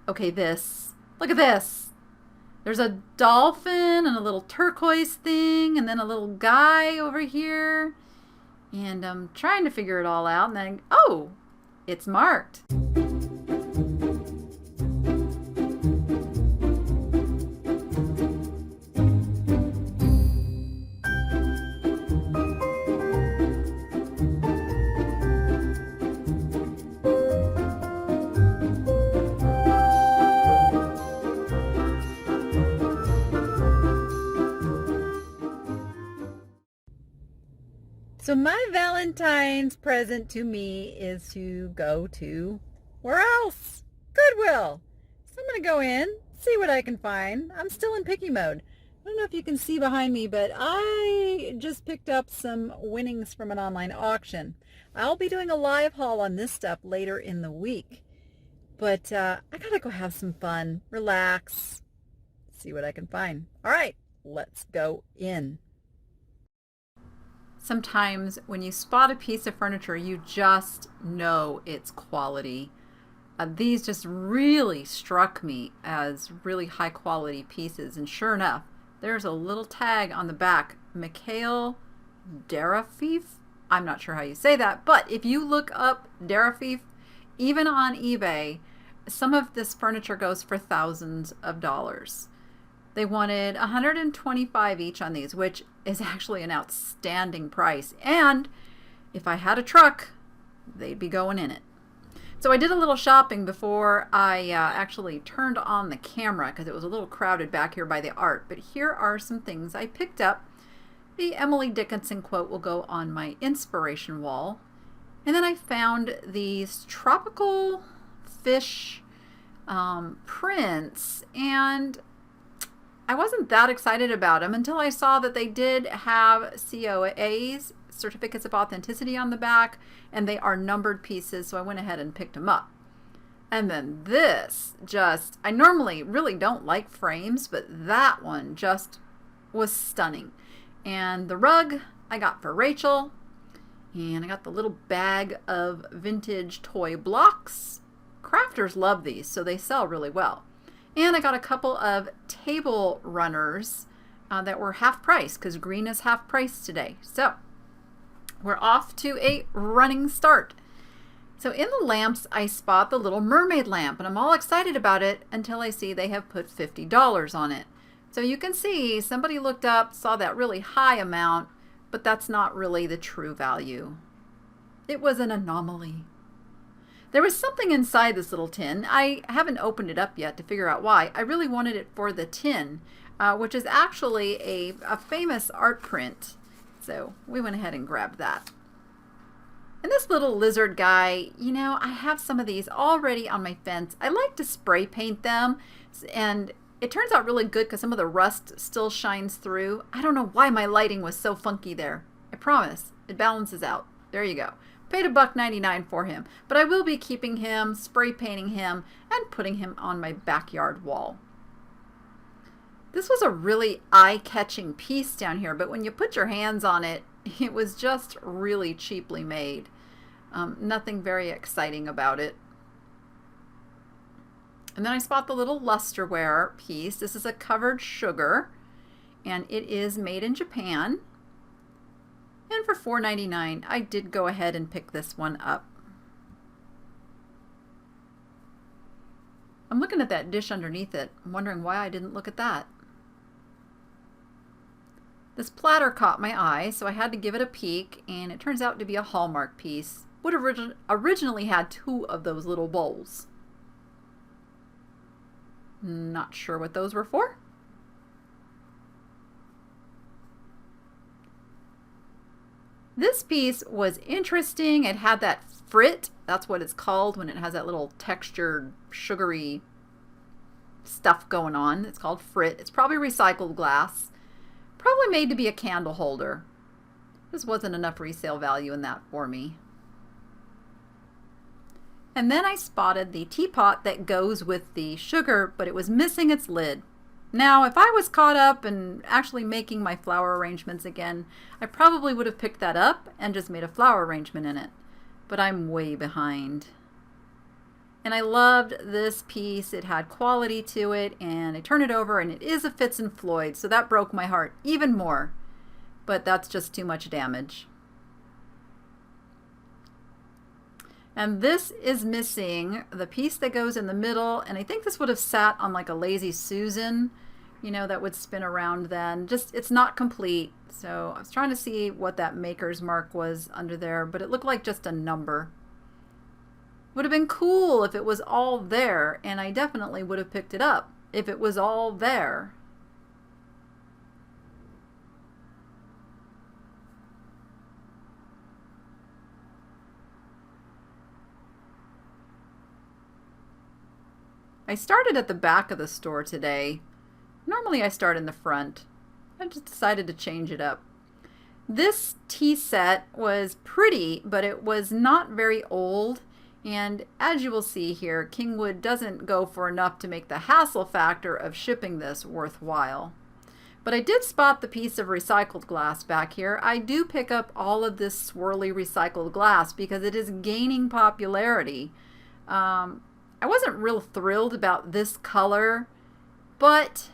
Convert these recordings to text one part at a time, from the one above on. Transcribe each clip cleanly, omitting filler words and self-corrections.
Okay, look at this. There's a dolphin and a little turquoise thing and then a little guy over here. And I'm trying to figure it all out and then, oh, it's marked. So my Valentine's present to me is to go to, where else? Goodwill. So I'm going to go in, see what I can find. I'm still in picky mode. I don't know if you can see behind me, but I just picked up some winnings from an online auction. I'll be doing a live haul on this stuff later in the week. But I got to go have some fun, relax, see what I can find. All right, let's go in. Sometimes when you spot a piece of furniture, you just know it's quality. These just really struck me as really high quality pieces. And sure enough, there's a little tag on the back, Mikhail Derafif. I'm not sure how you say that, but if you look up Derafif, even on eBay, some of this furniture goes for thousands of dollars. They wanted $125 each on these, which is actually an outstanding price. And if I had a truck, they'd be going in it. So I did a little shopping before I actually turned on the camera because it was a little crowded back here by the art. But here are some things I picked up. The Emily Dickinson quote will go on my inspiration wall. And then I found these tropical fish prints, and I wasn't that excited about them until I saw that they did have COAs, certificates of authenticity, on the back, and they are numbered pieces, so I went ahead and picked them up. And then this I normally really don't like frames, but that one just was stunning. And the rug I got for Rachel, and I got the little bag of vintage toy blocks. Crafters love these, so they sell really well. And I got a couple of table runners that were half price because green is half price today. So we're off to a running start. So in the lamps, I spot the little mermaid lamp, and I'm all excited about it until I see they have put $50 on it. So you can see somebody looked up, saw that really high amount, but that's not really the true value. It was an anomaly. There was something inside this little tin. I haven't opened it up yet to figure out why. I really wanted it for the tin, which is actually a famous art print. So we went ahead and grabbed that. And this little lizard guy, you know, I have some of these already on my fence. I like to spray paint them, and it turns out really good because some of the rust still shines through. I don't know why my lighting was so funky there. I promise, it balances out. There you go. Paid $1.99 for him, but I will be keeping him, spray painting him, and putting him on my backyard wall. This was a really eye-catching piece down here, but when you put your hands on it, it was just really cheaply made. Nothing very exciting about it. And then I spot the little lusterware piece. This is a covered sugar, and it is made in Japan. And for $4.99, I did go ahead and pick this one up. I'm looking at that dish underneath it. I'm wondering why I didn't look at that. This platter caught my eye, so I had to give it a peek, and it turns out to be a Hallmark piece. Would have originally had two of those little bowls. Not sure what those were for. This piece was interesting. It had that frit, that's what it's called when it has that little textured, sugary stuff going on. It's called frit. It's probably recycled glass. Probably made to be a candle holder. Just wasn't enough resale value in that for me. And then I spotted the teapot that goes with the sugar, but it was missing its lid. Now, if I was caught up and actually making my flower arrangements again, I probably would have picked that up and just made a flower arrangement in it. But I'm way behind. And I loved this piece. It had quality to it, and I turned it over, and it is a Fitz and Floyd, so that broke my heart even more. But that's just too much damage. And this is missing the piece that goes in the middle, and I think this would have sat on like a Lazy Susan, you know, that would spin around then. Just, it's not complete. So I was trying to see what that maker's mark was under there, but it looked like just a number. Would have been cool if it was all there, and I definitely would have picked it up if it was all there. I started at the back of the store today. Normally I start in the front. I just decided to change it up. This tea set was pretty, but it was not very old. And as you will see here, Kingwood doesn't go for enough to make the hassle factor of shipping this worthwhile. But I did spot the piece of recycled glass back here. I do pick up all of this swirly recycled glass because it is gaining popularity. I wasn't real thrilled about this color, but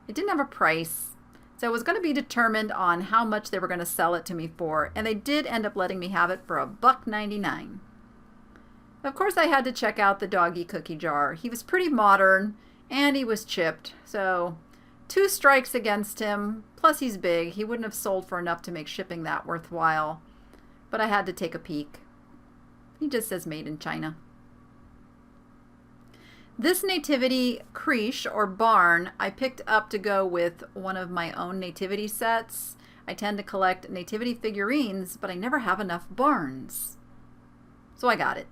it didn't have a price. So it was going to be determined on how much they were going to sell it to me for, and they did end up letting me have it for $1.99. Of course, I had to check out the doggy cookie jar. He was pretty modern, and he was chipped, so 2 strikes against him, plus he's big. He wouldn't have sold for enough to make shipping that worthwhile, but I had to take a peek. He just says made in China. This nativity creche or barn I picked up to go with one of my own nativity sets. I tend to collect nativity figurines, but I never have enough barns. So I got it.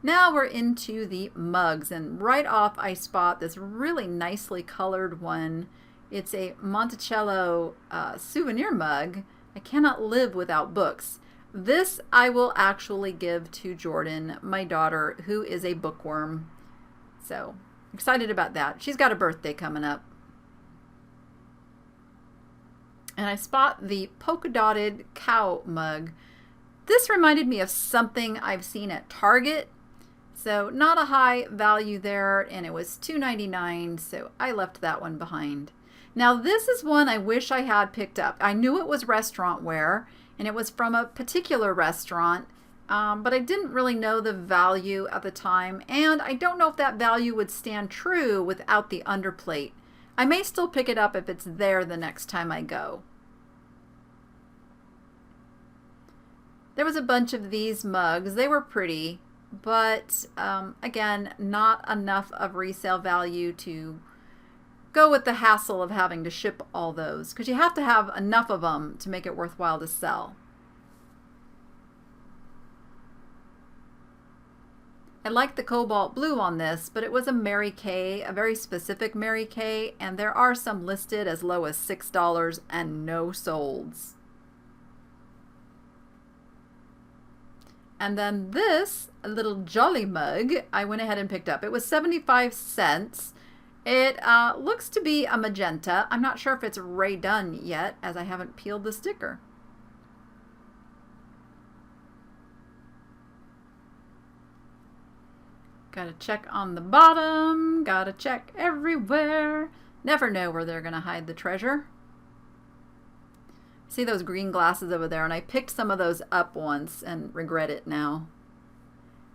Now we're into the mugs, and right off I spot this really nicely colored one. It's a Monticello souvenir mug. I cannot live without books. This I will actually give to Jordan, my daughter, who is a bookworm. So excited about that. She's got a birthday coming up. And I spot the polka dotted cow mug. This reminded me of something I've seen at Target. So not a high value there, and it was $2.99, so I left that one behind. Now this is one I wish I had picked up. I knew it was restaurant wear, and it was from a particular restaurant, but I didn't really know the value at the time, and I don't know if that value would stand true without the underplate. I may still pick it up if it's there the next time I go. There was a bunch of these mugs. They were pretty, but again, not enough of resale value to go with the hassle of having to ship all those, because you have to have enough of them to make it worthwhile to sell. I like the cobalt blue on this, but it was a Mary Kay, a very specific Mary Kay, and there are some listed as low as $6 and no solds. And then this little jolly mug I went ahead and picked up. It was 75 cents. It looks to be a magenta. I'm not sure if it's Ray done yet, as I haven't peeled the sticker. Gotta check on the bottom. Gotta check everywhere. Never know where they're gonna hide the treasure. See those green glasses over there, and I picked some of those up once and regret it now.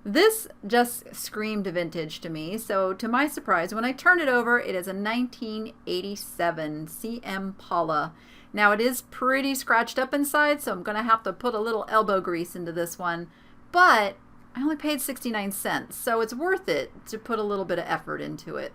This just screamed vintage to me, so to my surprise, when I turned it over, it is a 1987 CM Paula. Now it is pretty scratched up inside, so I'm going to have to put a little elbow grease into this one, but I only paid 69 cents, so it's worth it to put a little bit of effort into it.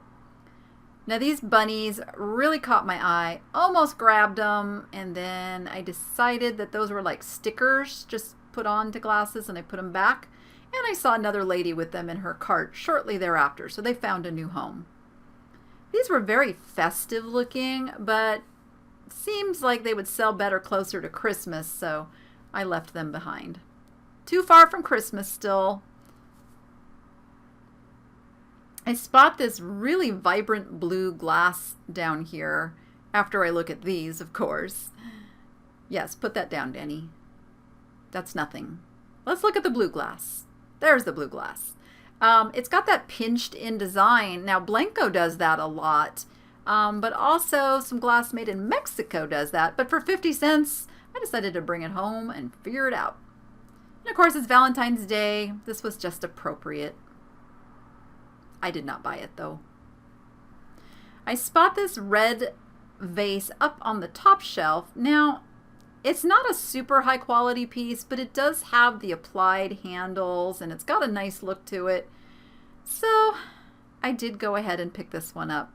Now these bunnies really caught my eye. Almost grabbed them, and then I decided that those were like stickers just put onto glasses, and I put them back. And I saw another lady with them in her cart shortly thereafter, so they found a new home. These were very festive looking, but seems like they would sell better closer to Christmas, so I left them behind. Too far from Christmas still. I spot this really vibrant blue glass down here, after I look at these, of course. Yes, put that down, Danny. That's nothing. Let's look at the blue glass. There's the blue glass. It's got that pinched in design. Now, Blanco does that a lot, but also some glass made in Mexico does that. But for 50 cents, I decided to bring it home and figure it out. And of course, it's Valentine's Day. This was just appropriate. I did not buy it, though. I spot this red vase up on the top shelf. Now, it's not a super high quality piece, but it does have the applied handles and it's got a nice look to it. So I did go ahead and pick this one up.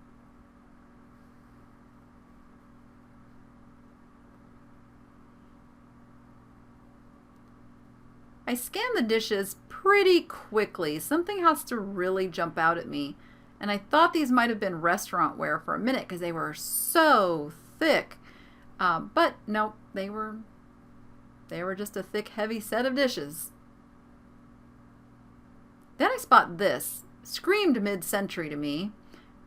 I scanned the dishes pretty quickly. Something has to really jump out at me. And I thought these might have been restaurant ware for a minute because they were so thick. But no, they were just a thick, heavy set of dishes. Then I spot this. Screamed mid-century to me.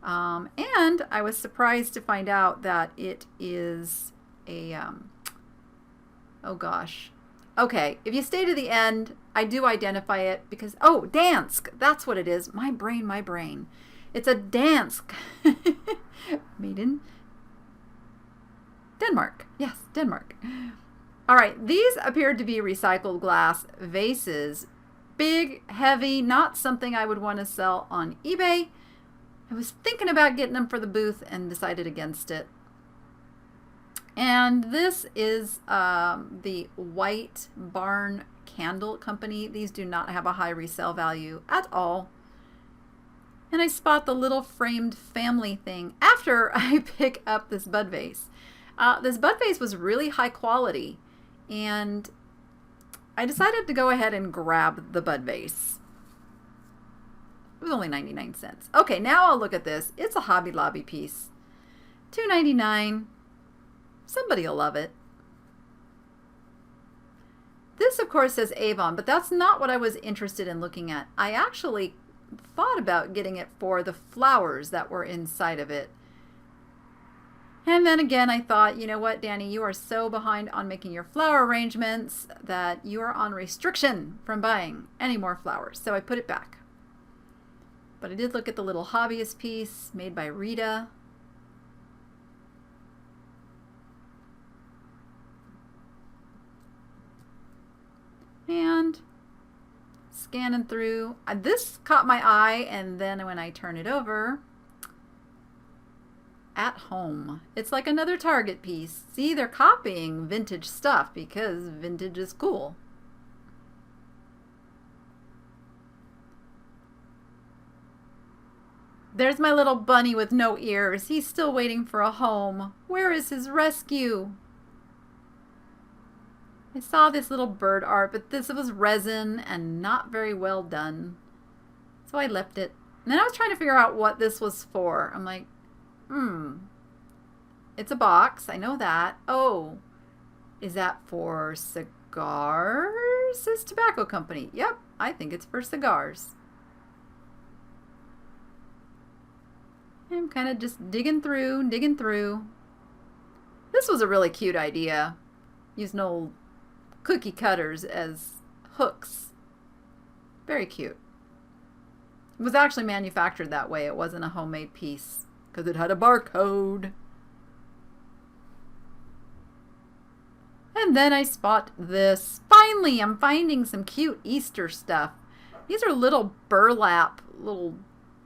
And I was surprised to find out that it is a, oh gosh. Okay, if you stay to the end, I do identify it because, oh, Dansk. That's what it is. My brain. It's a Dansk. Made in Denmark. Yes, Denmark. All right, these appeared to be recycled glass vases. Big, heavy, not something I would want to sell on eBay. I was thinking about getting them for the booth and decided against it. And this is the White Barn Candle Company. These do not have a high resale value at all. And I spot the little framed family thing after I pick up this bud vase. This bud vase was really high quality, and I decided to go ahead and grab the bud vase. It was only 99 cents. Okay, now I'll look at this. It's a Hobby Lobby piece. $2.99. Somebody will love it. This, of course, says Avon, but that's not what I was interested in looking at. I actually thought about getting it for the flowers that were inside of it. And then again, I thought, you know what, Danny, you are so behind on making your flower arrangements that you are on restriction from buying any more flowers. So I put it back. But I did look at the little hobbyist piece made by Rita. And scanning through. This caught my eye, and then when I turn it over, At Home. It's like another Target piece. See, they're copying vintage stuff because vintage is cool. There's my little bunny with no ears. He's still waiting for a home. Where is his rescue? I saw this little bird art, but this was resin and not very well done. So I left it. And then I was trying to figure out what this was for. I'm like, it's a box. I know that. Oh, is that for cigars? This tobacco company. Yep, I think it's for cigars. I'm kind of just digging through. This was a really cute idea. Using old cookie cutters as hooks. Very cute. It was actually manufactured that way. It wasn't a homemade piece because it had a barcode. And then I spot this. Finally, I'm finding some cute Easter stuff. These are little burlap, little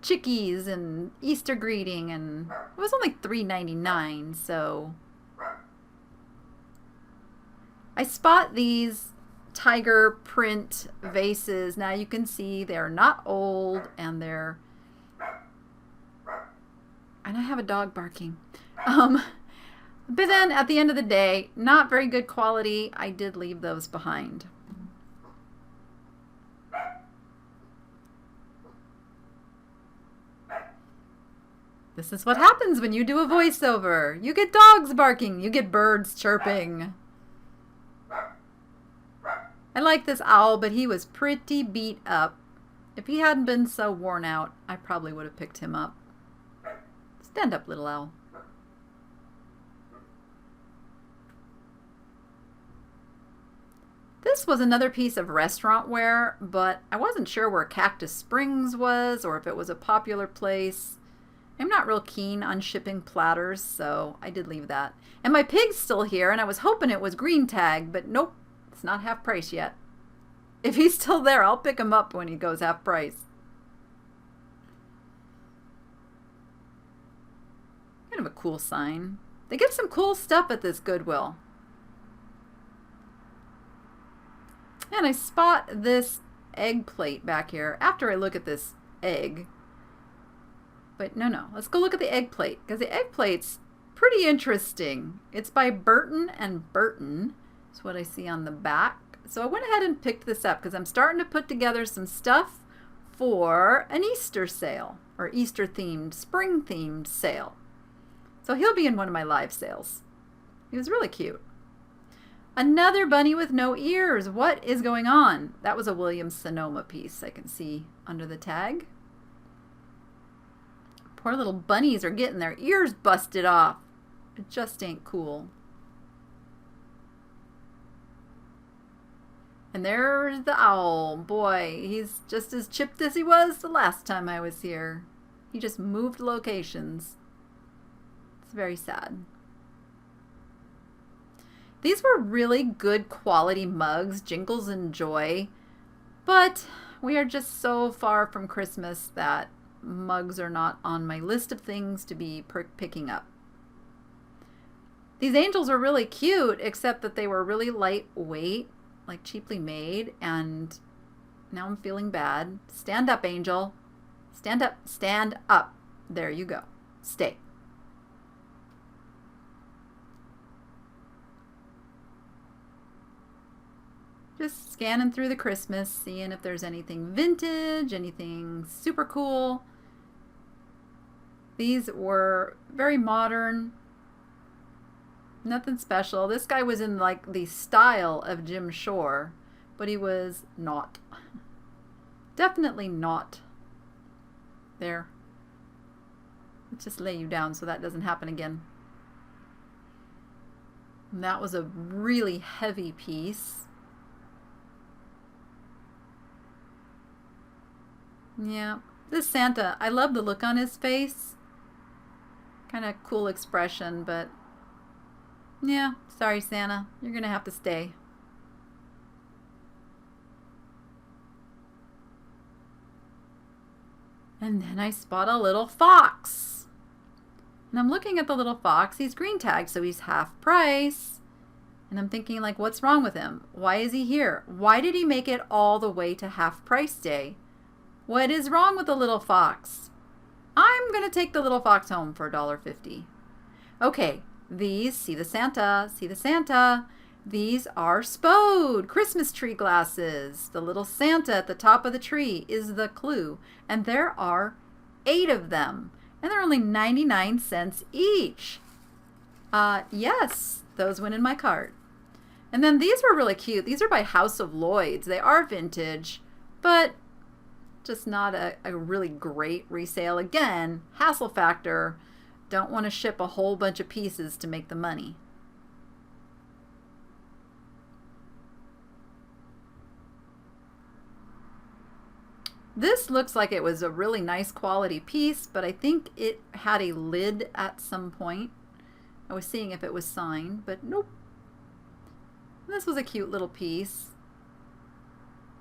chickies and Easter greeting, and it was only $3.99, so I spot these tiger print vases. Now you can see they're not old, and I have a dog barking. But then at the end of the day, not very good quality. I did leave those behind. This is what happens when you do a voiceover. You get dogs barking. You get birds chirping. I like this owl, but he was pretty beat up. If he hadn't been so worn out, I probably would have picked him up. Stand up, little owl. This was another piece of restaurant ware, but I wasn't sure where Cactus Springs was or if it was a popular place. I'm not real keen on shipping platters, so I did leave that. And my pig's still here, and I was hoping it was green tag, but nope, it's not half price yet. If he's still there, I'll pick him up when he goes half price. Kind of a cool sign. They get some cool stuff at this Goodwill. And I spot this egg plate back here after I look at this egg. But no, let's go look at the egg plate, because the egg plate's pretty interesting. It's by Burton and Burton. That's what I see on the back. So I went ahead and picked this up because I'm starting to put together some stuff for an Easter sale, or Easter themed, spring themed sale. So he'll be in one of my live sales. He was really cute. Another bunny with no ears. What is going on? That was a Williams Sonoma piece I can see under the tag. Poor little bunnies are getting their ears busted off. It just ain't cool. And there's the owl. Boy, he's just as chipped as he was the last time I was here. He just moved locations. It's very sad. These were really good quality mugs, Jingles and Joy, but we are just so far from Christmas that mugs are not on my list of things to be picking up. These angels are really cute, except that they were really lightweight, like cheaply made, and now I'm feeling bad. Stand up, angel. Stand up, stand up. There you go. Stay. Just scanning through the Christmas, seeing if there's anything vintage, anything super cool. These were very modern. Nothing special. This guy was in like the style of Jim Shore, but he was not. Definitely not. There. Let's just lay you down so that doesn't happen again. And that was a really heavy piece. Yeah, this Santa, I love the look on his face. Kind of cool expression, but yeah, sorry Santa, you're gonna have to stay. And then I spot a little fox. And I'm looking at the little fox. He's green tagged, so he's half price. And I'm thinking, like, what's wrong with him? Why is he here? Why did he make it all the way to half price day? What is wrong with the little fox? I'm going to take the little fox home for $1.50. Okay, these, see the Santa, see the Santa. These are Spode Christmas tree glasses. The little Santa at the top of the tree is the clue. And there are 8 of them. And they're only 99 cents each. Yes, those went in my cart. And then these were really cute. These are by House of Lloyds. They are vintage, but just not a really great resale. Again, hassle factor. Don't want to ship a whole bunch of pieces to make the money. This looks like it was a really nice quality piece, but I think it had a lid at some point. I was seeing if it was signed, but nope. This was a cute little piece,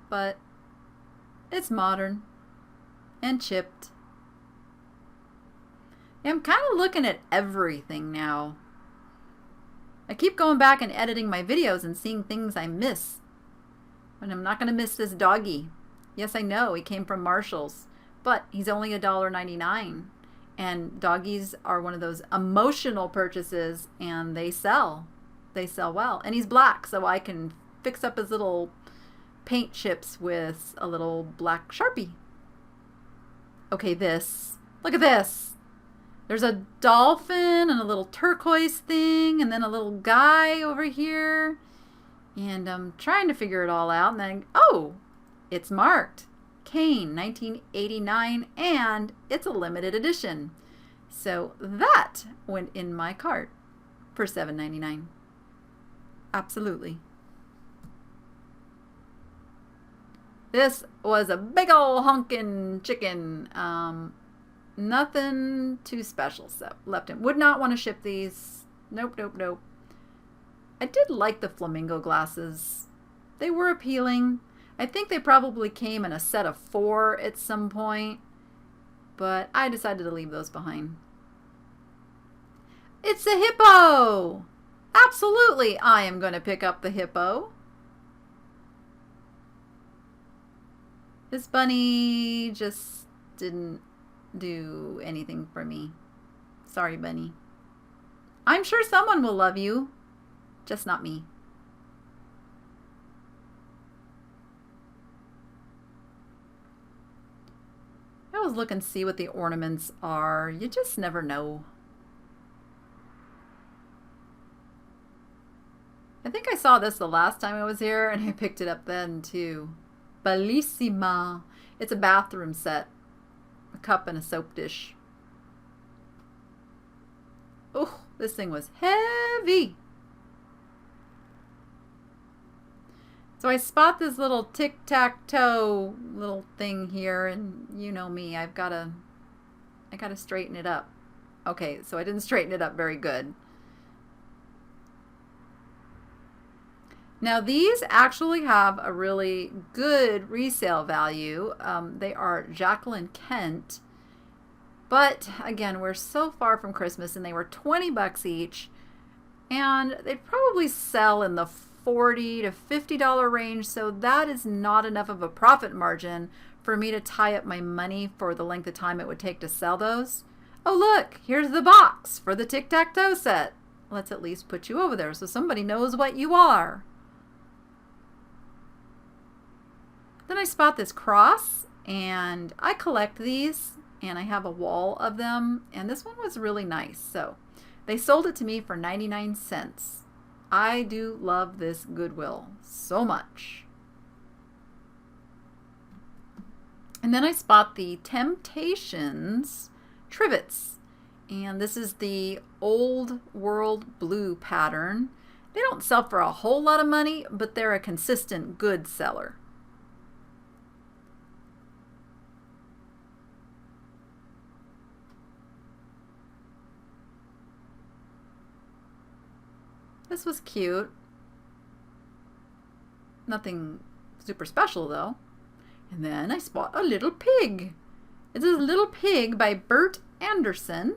but it's modern and chipped. I'm kind of looking at everything now. I keep going back and editing my videos and seeing things I miss. And I'm not going to miss this doggy. Yes, I know he came from Marshall's, but he's only $1.99. And doggies are one of those emotional purchases, and they sell. They sell well. And he's black, so I can fix up his little paint chips with a little black Sharpie. Okay, this. Look at this. There's a dolphin and a little turquoise thing, and then a little guy over here. And I'm trying to figure it all out. And then, oh, it's marked Kane 1989, and it's a limited edition. So that went in my cart for $7.99. Absolutely. This was a big ol' honkin' chicken. Nothing too special so left him. Would not want to ship these. Nope, nope, nope. I did like the flamingo glasses. They were appealing. I think they probably came in a set of 4 at some point, but I decided to leave those behind. It's a hippo! Absolutely, I am going to pick up the hippo. This bunny just didn't do anything for me. Sorry, bunny. I'm sure someone will love you, just not me. I always look and see what the ornaments are. You just never know. I think I saw this the last time I was here, and I picked it up then too. Bellissima. It's a bathroom set. A cup and a soap dish. Oh, this thing was heavy. So I spot this little tic-tac-toe little thing here, and you know me, I gotta straighten it up. Okay, so I didn't straighten it up very good. Now these actually have a really good resale value. They are Jacqueline Kent, but again, we're so far from Christmas, and they were 20 bucks each, and they'd probably sell in the $40 to $50 range, so that is not enough of a profit margin for me to tie up my money for the length of time it would take to sell those. Oh look, here's the box for the tic-tac-toe set. Let's at least put you over there so somebody knows what you are. Then I spot this cross, and I collect these, and I have a wall of them, and this one was really nice. So they sold it to me for 99 cents. I do love this Goodwill so much. And then I spot the Temptations Trivets, and this is the Old World Blue pattern. They don't sell for a whole lot of money, but they're a consistent good seller. This was cute. Nothing super special though. And then I spot a little pig. It's a little pig by Bert Anderson.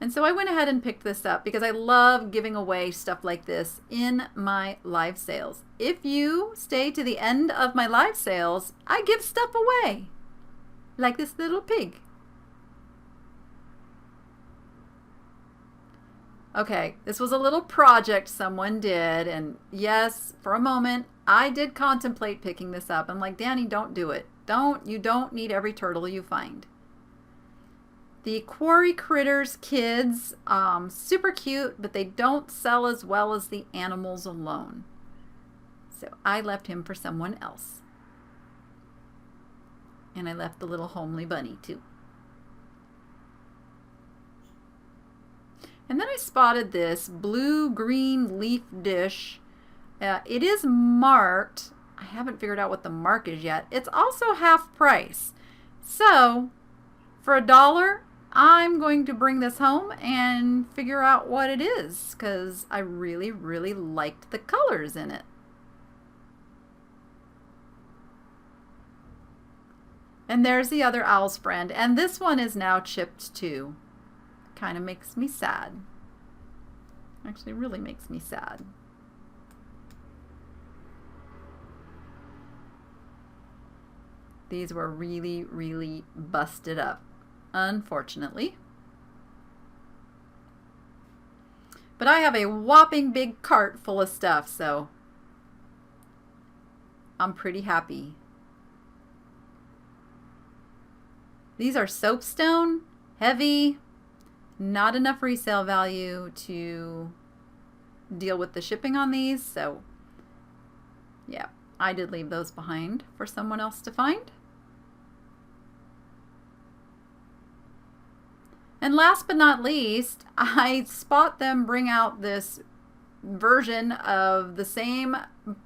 And so I went ahead and picked this up because I love giving away stuff like this in my live sales. If you stay to the end of my live sales, I give stuff away. Like this little pig. Okay, this was a little project someone did, and yes, for a moment, I did contemplate picking this up. I'm like, Danny, don't do it. You don't need every turtle you find. The Quarry Critters kids, super cute, but they don't sell as well as the animals alone. So I left him for someone else. And I left the little homely bunny too. And then I spotted this blue-green leaf dish. It is marked. I haven't figured out what the mark is yet. It's also half price. So for $1, I'm going to bring this home and figure out what it is because I really, really liked the colors in it. And there's the other owl's friend. And this one is now chipped too. Kind of makes me sad. Actually, really makes me sad. These were really, really busted up, unfortunately. But I have a whopping big cart full of stuff, so I'm pretty happy. These are soapstone, heavy. Not enough resale value to deal with the shipping on these, so yeah, I did leave those behind for someone else to find. And last but not least, I spot them bring out this version of the same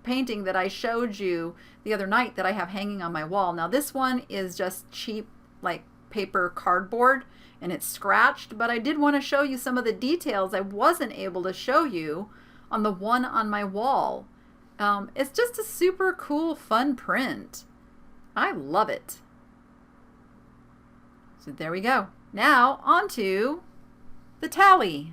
painting that I showed you the other night that I have hanging on my wall. Now this one is just cheap, like paper cardboard, and it's scratched, but I did want to show you some of the details I wasn't able to show you on the one on my wall. It's just a super cool, fun print. I love it. So there we go. Now on to the tally.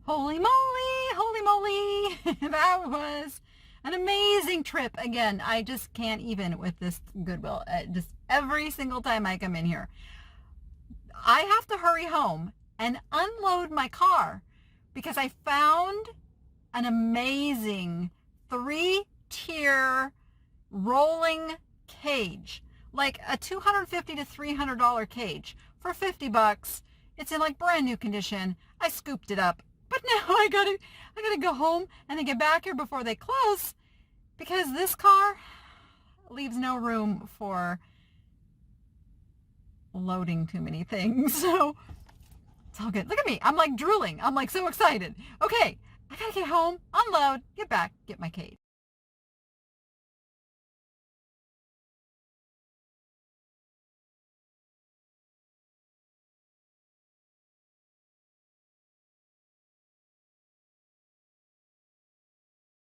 Holy moly, holy moly. That was an amazing trip. Again, I just can't even with this Goodwill. Just every single time I come in here, I have to hurry home and unload my car because I found an amazing 3-tier rolling cage, like a $250 to $300 cage for $50. It's in like brand new condition. I scooped it up, but now I gotta go home and then get back here before they close because this car leaves no room for loading too many things. So it's all good. Look at me. I'm like drooling. I'm like so excited. Okay, I gotta get home, unload, get back, get my cage.